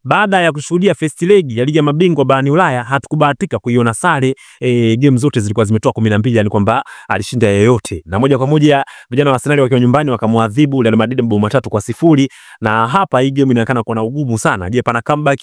baada ya kushuhudia first leg ya ligi ya mabingwa barani Ulaya hatukubahatika kuiona sare. Game zote zilikuwa zimetoa 12, yani kwamba alishinda yeyote, na moja kwa moja vijana wa Arsenal wakiwa nyumbani wakamwadhibu Real Madrid mabao 3-0. Na hapa hii game inaonekana kuwa na ugumu sana. Je, pana comeback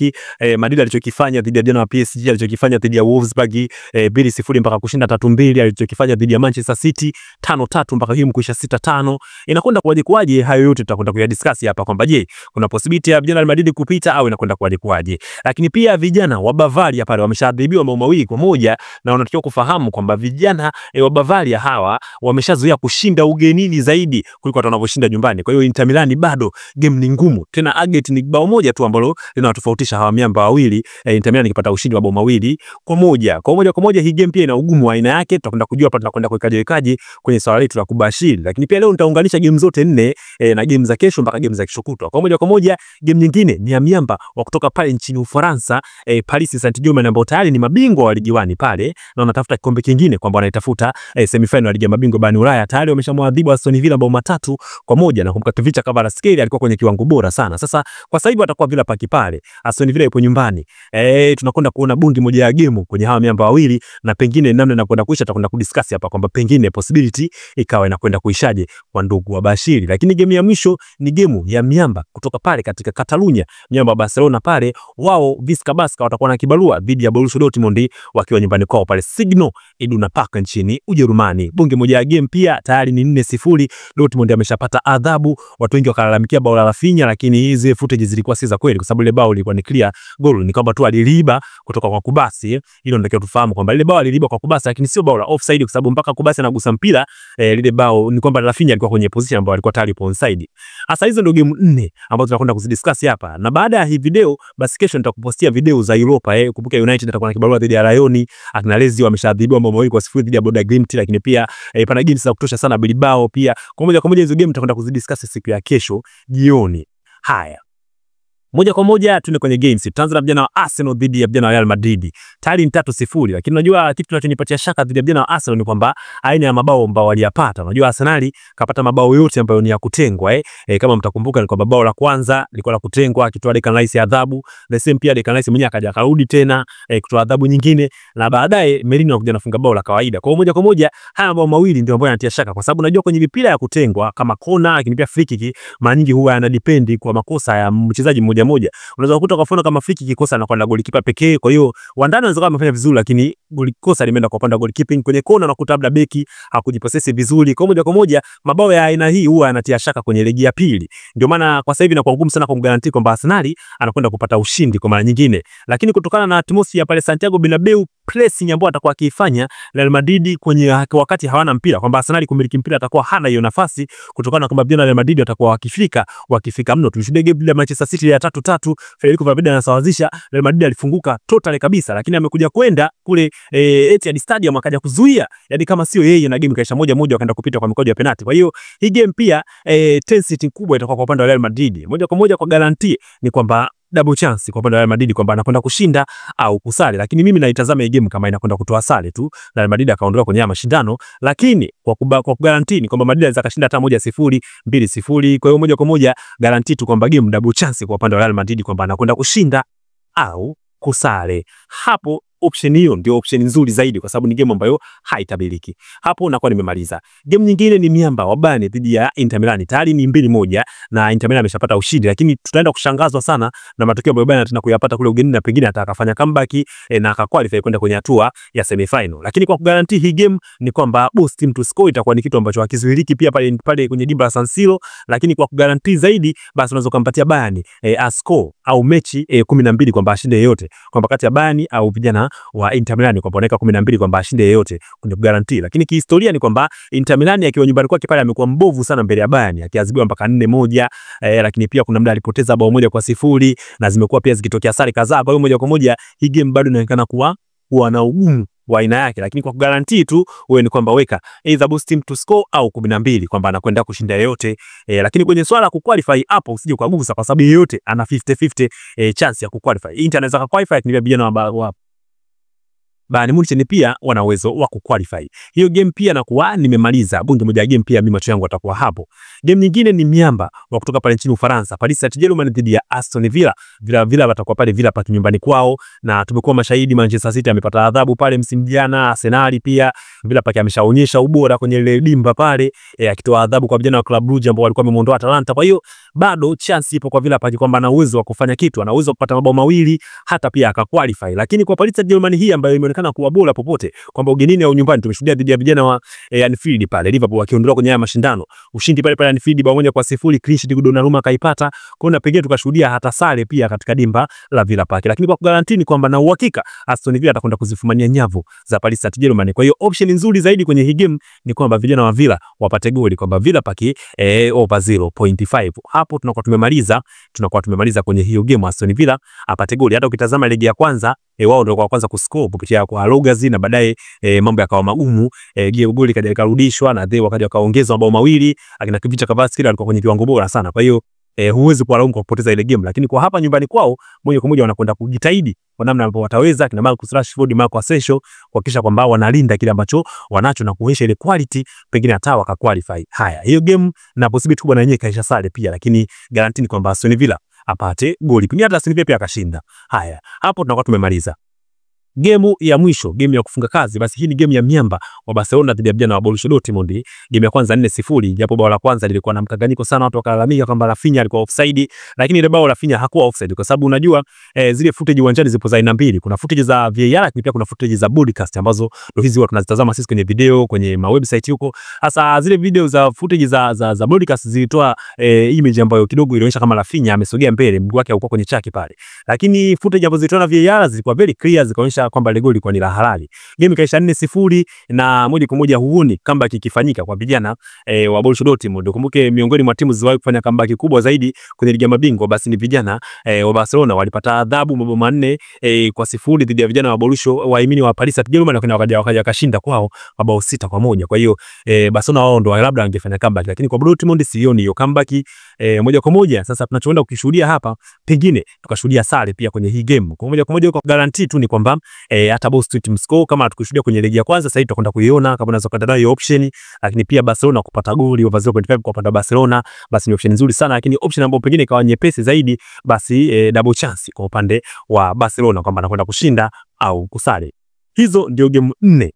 Madrid alichokifanya dhidi ya vijana wa PSG, alichokifanya dhidi ya Wolfsburg 2-0 mpaka kushinda 3-2, alichokifanya dhidi ya Manchester City 5-3 mpaka hiyo kuisha 6-5, inakwenda kwaje? Hayo yote tutakwenda kuyadiscuss hapa kwamba je, kuna possibility ya vijana wa Madrid kupita au inakwenda kwaje? Lakini pia vijana wa Bavaria pale wameshadhibiwa mabao 2-1, na wanatakiwa kufahamu kwamba vijana wa Bavaria hawa wameshazoea kushinda ugenini zaidi kuliko wanavyoshinda nyumbani. Kwa hiyo Inter Milan bado game ni ngumu, tena agate ni bao moja tu ambalo linatofautisha hawa miamba wawili. Inter Milan ikipata ushindi wa bao 2-1. Kwa moja hii game pia ina ugumu wa aina yake, tutakwenda kujua hapa, tunakwenda kuikaje kwenye swala letu la kubashiri. Lakini pia leo nitaunganisha game zote 4 na game za kesho mpaka game za kesho kutwa. Kwa moja game nyingine ni ya miamba wa kutoka pale nchini Ufaransa, Paris Saint-Germain, ambao tayari ni mabingwa wa ligi 1 pale na wanatafuta kikombe kingine, kwamba wanaitafuta semifinal ya ligi ya mabingwa barani Ulaya. Tayari wameshamwadhibu Aston Villa bao 3-1, na kumbuka Kvicha Kvaratskhelia alikuwa kwenye kiwango bora sana. Sasa kwa sasa hivi watakuwa Villa paki pale, Aston Villa ipo nyumbani. Tunakwenda kuona bungi moja ya game kwenye hawa miamba wawili, na pengine namna inakwenda kuisha tutakwenda kudiscuss hapa kwamba pengine possibility ikawa inakwenda kuishaje kwa ndugu wa bashiri. Lakini game ya mwisho ni game ya miamba kutoka pale katika Catalonia, miamba wa Barcelona pale, wao Visca Barca watakuwa na kibarua dhidi ya Borussia Dortmund wakiwa nyumbani kwao pale Signal Iduna Park nchini Ujerumani. Bunge moja ya game pia tayari ni 4-0, Dortmund ameshapata adhabu. Watu wengi wakalalamikia bao la Rafinha, lakini hizi footage zilikuwa si za kweli, kwa sababu ile bao lilikuwa ni clear goal, ni kwamba tu aliliba kutoka kwa Kubasi. Hilo ndio tufahamu kwamba ile bao aliliba kwa Kubasi, lakini sio bao la offside, kwa sababu mpaka Kubasi anagusa mpira lile bao ni kwamba Rafinha alikuwa kwenye position ambayo alikuwa tayari po onside. Sasa hizo ndio game 4 ambazo tunakwenda kuzidiscuss hapa, na baada ya hii video basi kesho nitakupostia video za Europa. Kumbuka United atakuwa na kibarua dhidi ya Lyon, akina Lazio wameshadhibiwa mabao 2-0 dhidi ya Bodo Glimt, lakini pia pana games za kutosha sana Bilbao pia. Kwa moja hizo game tutakwenda kuzidiscuss siku ya kesho jioni. Haya, moja kwa moja tuende kwenye games. Tutaanza na vijana wa Arsenal dhidi ya vijana wa Real Madrid. Tayari ni 3-0, lakini unajua kitu kinachonipatia shaka dhidi ya vijana wa Arsenal ni kwamba aina ya mabao ambao waliyapata. Unajua Arsenal kapata mabao yote ambayo ni ya kutengwa. Kama mtakumbuka ni kwamba bao la kwanza lilikuwa la kutengwa, akitoa Declan Rice adhabu. The same pia Declan Rice mwenyewe akaja akarudi tena kutoa adhabu nyingine, na baadaye Merino anakuja anafunga bao la kawaida. Kwa moja kwa moja haya mabao mawili ndio ambayo yanatia shaka, kwa sababu unajua kwenye mipira ya kutengwa kama kona, lakini pia free kick mara nyingi huwa yanadepend kwa makosa ya mchezaji mmoja. Unaweza kukuta kwa mfano kama free kick kosa anakuwa na golikipa pekee, kwa hiyo wandani wanaweza kama wamefanya vizuri, lakini kosa limeenda kwa upande wa goalkeeping. Kwenye kona unakuta labda beki hakujiposesi vizuri. Kwa moja mabao ya aina hii huwa yanatia shaka kwenye ligi ya pili. Ndio maana kwa sasa hivi inakuwa ngumu sana kumgarantii kwamba Arsenal anakwenda kupata ushindi kwa mara nyingine, lakini kutokana na atmosphere pale Santiago Bernabeu, pressing ambayo atakuwa akifanya Real Madrid kwenye wakati hawana mpira, kwamba Arsenal kumiliki mpira atakuwa hana hiyo nafasi, kutokana na kwamba vijana Real Madrid watakuwa wakifika mno. Tulishuhudia game ya Manchester City ya 3-3, Federico Valverde anasawazisha, Real Madrid alifunguka totally kabisa, lakini amekuja kwenda kule Etihad Stadium akaja kuzuia, yani kama sio yeye, na game kaisha 1-1 wakaenda kupita kwa mikojo ya penalty. Kwa hiyo hii game pia intensity kubwa itakuwa kwa upande wa Real Madrid. Moja kwa moja kwa guarantee ni kwamba double chance kwa upande wa Real Madrid kwamba anakwenda kushinda au kusale, lakini mimi naitazama hii game kama inakwenda kutoa sare tu, Real Madrid akaondoka kwenye mashindano, lakini kwa guarantee ni kwamba Madrid anaweza kashinda hata 1-0, 2-0. Kwa hiyo moja kwa moja guarantee tu kwamba game double chance kwa upande wa Real Madrid kwamba anakwenda kushinda au kusale. Hapo option hiyo ndio option nzuri zaidi, kwa sababu ni game ambayo haitabiriki. Hapo nakuwa nimemaliza. Game nyingine ni miamba wa Bayern dhidi ya Inter Milan. Tayari ni 2-1 na Inter Milan ameshapata ushindi, lakini tutaenda kushangazwa sana na matokeo ambayo Bayern tena kuyapata kule ugenini, na pengine atakafanya comeback na akaqualify kwenda kwenye hatua ya semifinal. Lakini kwa guarantee hii game ni kwamba both team to score itakuwa ni kitu ambacho hakizuiliki pia pale kwenye dimba la San Siro, lakini kwa guarantee zaidi basi unaweza kumpatia Bayern a score au mechi 12 kwamba ashinde yeyote, kwamba kati ya Bayern au vijana wa Inter Milan kwamba anaweka 12 kwamba ashinde yeyote kwenye guarantee. Lakini kihistoria ni kwamba Inter Milan akiwa nyumbani kwake pale amekuwa mbovu sana mbele ya Bayern, akiadhibiwa mpaka 4-1, lakini pia kuna muda alipoteza bao 1-0 na zimekuwa pia zikitokea sare kadhaa. Kwa hiyo moja kwa moja hii game bado inaonekana kuwa na ugumu wa aina yake, lakini kwa guarantee tu wewe ni kwamba weka either both team to score au 12 kwamba anakwenda kushinda yeyote. Lakini kwenye swala la kuqualify hapo usije kugusa, kwa sababu yeyote ana 50-50 chance ya kuqualify. Inter anaweza kuqualify, lakini vijana wa Bayern Munich ni pia wana uwezo wa kuqualify. Hiyo game pia nakuwa nimemaliza. Bunge moja game pia mimi macho yangu atakuwa hapo. Game nyingine ni miamba wa kutoka pale nchini Ufaransa, Paris Saint-Germain dhidi ya Aston Villa. Villa watakuwa pale Villa Park nyumbani kwao, na tumekuwa mashahidi Manchester City amepata adhabu pale msimu jana, Arsenal pia Villa Park ameshaonyesha ubora kwenye ile dimba pale, akitoa adhabu kwa vijana wa Club Brugge ambao walikuwa wamemondoa Atalanta. Kwa hiyo bado chance ipo kwa Villa Park kwamba ana uwezo wa kufanya kitu, ana uwezo wa kupata mabao mawili hata pia akaqualify. Lakini kwa Paris Saint-Germain hii ambayo imeonekana kuwa bora popote, kwamba ugenini au nyumbani, tumeshuhudia dhidi ya vijana wa Anfield pale Liverpool wakiondoka kwenye haya mashindano, ushindi pale Anfield bao 1-0, clean sheet Donnarumma kaipata. Kwa hiyo pengine tukashuhudia hata sare pia katika dimba la Villa Park, lakini kwa guarantee kwamba na uhakika Aston Villa atakwenda kuzifumania nyavu za Paris Saint-Germain. Kwa hiyo option nzuri zaidi kwenye hii game ni kwamba vijana wa Villa wapate goli, kwamba Villa Park over 0.5. Hapo tunakuwa tumemaliza kwenye hiyo game, Aston Villa apate goli. Hata ukitazama ligi ya kwanza wao ndio kwa kwanza kuscore kupitia kwa Logazi, na baadaye mambo yakawa magumu, goli kaja karudishwa na they wakaja kaongeza mabao mawili, akina Kvicha Kvaratskhelia alikuwa kwenye viwango bora sana. Kwa hiyo huwezi kuwalaumu kwa kupoteza ile game, lakini kwa hapa nyumbani kwao moja kwa moja wanakwenda kujitahidi kwa namna ambayo wataweza, kina Marcus Rashford, Marco Asensio, kuhakikisha kwamba wanalinda kile ambacho wanacho na kuonyesha ile quality, pengine hata wakaqualify. Haya, hiyo game na possibility kubwa na yenyewe kaisha sare pia, lakini guarantee ni kwamba Aston Villa apate goli, pengine hata Aston Villa pia akashinda. Haya, hapo tunakuwa tumemaliza. Game ya mwisho, game ya kufunga kazi, basi hii ni game ya miamba wa Barcelona dhidi ya vijana wa Borussia Dortmund. Game ya kwanza 4-0, japo bao la kwanza lilikuwa na mkanganyiko sana, watu wakalalamika kwamba Rafinha alikuwa offside, lakini ile bao la Rafinha hakuwa offside kwa sababu unajua zile footage uwanjani zipo za aina mbili. Kuna footage za VAR, lakini pia kuna footage za broadcast ambazo ndio hizi watu tunazitazama sisi kwenye video, kwenye website huko. Hasa zile video za footage za broadcast zilitoa image ambayo kidogo ilionyesha kama Rafinha amesogea mbele, mguu wake hauko kwenye chaki pale. Lakini footage ambazo zilitoa na VAR zilikuwa very clear, zikaonyesha kwamba ile goli ilikuwa ni la halali. Game kaisha 4-0 na moja kwa moja huoni comeback ikifanyika kwa vijana wa Borussia Dortmund. Kumbuke miongoni mwa timu zilizowahi kufanya comeback kubwa zaidi kwenye ligi ya mabingwa basi ni vijana wa Barcelona. Walipata adhabu mabao 4-0 dhidi ya vijana wa Borussia wa Paris Saint-Germain, na wakaja kashinda kwao mabao 6-1. Kwa hiyo Barcelona wao ndo labda wangefanya comeback, lakini kwa Dortmund sioni hiyo comeback moja kwa moja. Sasa tunachoenda kukishuhudia hapa, pengine tukashuhudia sare pia kwenye hii game. Kwa moja kwa moja kwa guarantee tu ni kwamba hata boss tweet mscore kama tukishuhudia kwenye ligi ya kwanza, sasa tutakwenda kuiona kama unaweza kwenda nayo option. Lakini pia Barcelona kupata goli over 0.5 kwa upande wa Barcelona, basi ni option nzuri sana, lakini option ambayo pengine ikawa nyepesi zaidi, basi double chance kwa upande wa Barcelona kwamba anakwenda kushinda au kusare. Hizo ndio game 4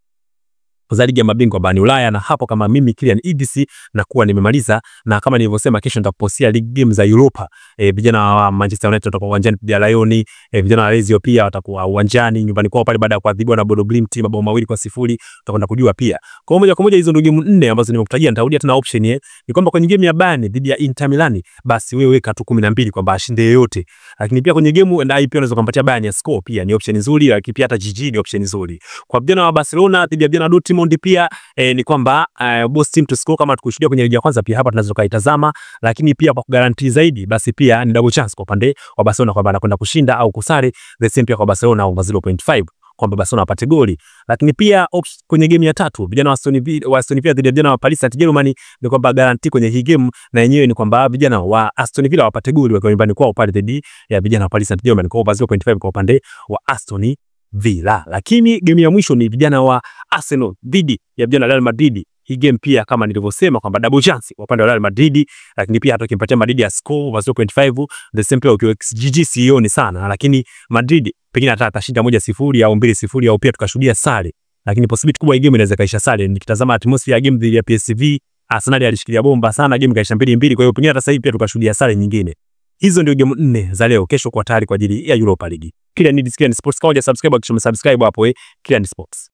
za ligi ya mabingwa barani Ulaya, na hapo kama mimi Kylian EDC na kuwa nimemaliza. Na kama nilivyosema, kesho nitakupostia league game za Europa. Vijana wa Manchester United watakuwa uwanjani dhidi ya Lyon, vijana wa Lazio pia watakuwa uwanjani nyumbani kwao pale baada ya kuadhibiwa na Bodo Glimt mabao 2-0, tutakwenda kujua pia. Kwa moja kwa moja hizo ndio game 4 ambazo nimekutajia. Nitarudia tena option ni kwamba kwenye game ya Bayern dhidi ya Inter Milan, basi wewe weka tu 12 kwamba ashinde yote. Lakini pia kwenye game na pia unaweza kumpatia Bayern ya score, pia ni option nzuri, lakini pia hata GG ni option nzuri. Kwa vijana wa Barcelona dhidi ya vijana wa Dortmund pia ni kwamba boss team to score kama tukushuhudia kwenye ligi ya kwanza, pia hapa tunaweza kuitazama. Lakini pia kwa guarantee zaidi, basi pia ni double chance kwa upande wa Barcelona kwamba anakwenda kushinda au kusare, the same pia kwa Barcelona over 0.5 kwamba Barcelona apate goli. Lakini pia kwenye game ya tatu vijana wa Aston Villa dhidi ya vijana wa Paris Saint-Germain, ni kwamba guarantee kwenye hii game na yenyewe ni kwamba vijana wa Aston Villa wapate goli wakiwa nyumbani kwao pale dhidi ya vijana wa Paris Saint-Germain kwa over 0.5 kwa upande wa Aston Villa. Lakini game ya mwisho ni vijana wa Arsenal dhidi ya vijana wa Real Madrid. Hii game pia kama nilivyosema kwamba double chance kwa upande wa Real Madrid, lakini pia hata ukimpatia Madrid ya score over 0.5, the same pia ukiwa XGG sioni sana, lakini Madrid pengine hata atashinda 1-0 au 2-0 au pia tukashuhudia sare. Lakini possibility kubwa hii game inaweza kaisha sare. Nikitazama atmosphere ya game dhidi ya PSV, Arsenal alishikilia bomba sana, game kaisha 2-2, kwa hiyo pengine hata sasa hivi pia tukashuhudia sare nyingine. Hizo ndio game 4 za leo. Kesho kwa tayari kwa ajili ya Europa League. Kylian Sports, kama hujasubscribe hakikisha umesubscribe hapo Kylian Sports.